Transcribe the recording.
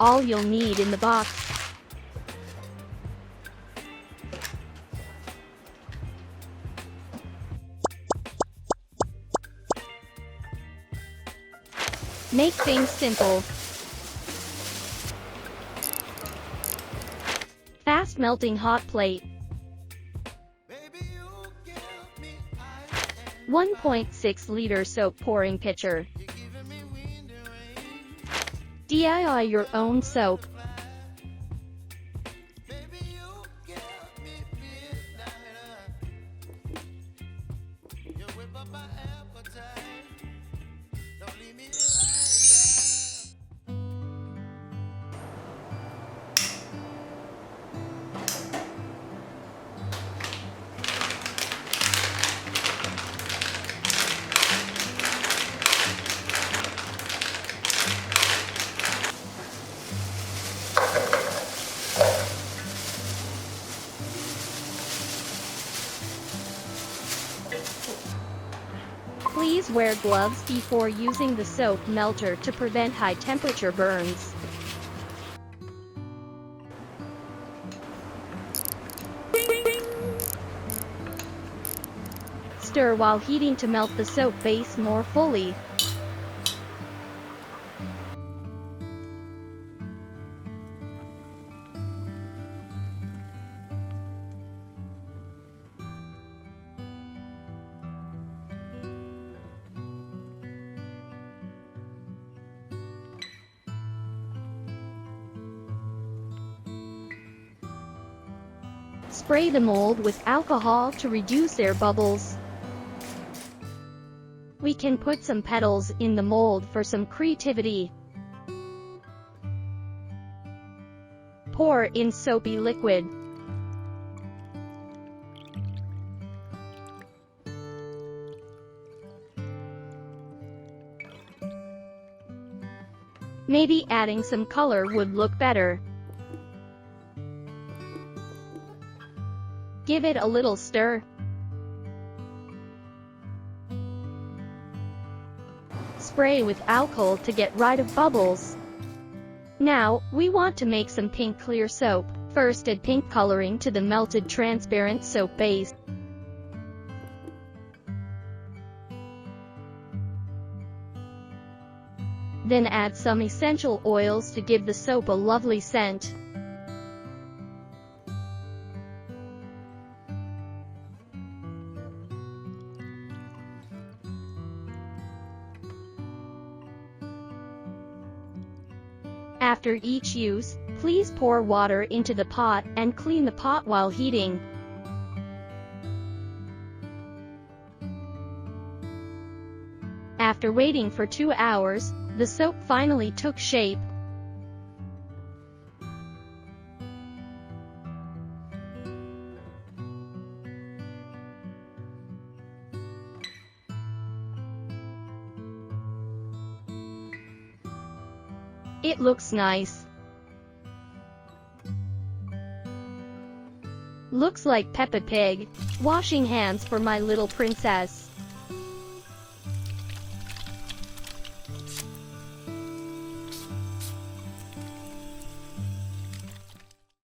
all you'll need in the box. Make things simple. Fast melting hot plate. 1.6 liter soap pouring pitcher. DIY your own soap. Please wear gloves before using the soap melter to prevent high-temperature burns. Stir while heating to melt the soap base more fully. Spray the mold with alcohol to reduce air bubbles. We can put some petals in the mold for some creativity. Pour in soapy liquid. Maybe adding some color would look better. Give it a little stir. Spray with alcohol to get rid of bubbles. Now, we want to make some pink clear soap. First, add pink coloring to the melted transparent soap base. Then add some essential oils to give the soap a lovely scent. After each use, please pour water into the pot and clean the pot while heating. After waiting for 2 hours, the soap finally took shape. It looks nice. Looks like Peppa Pig. Washing hands for my little princess.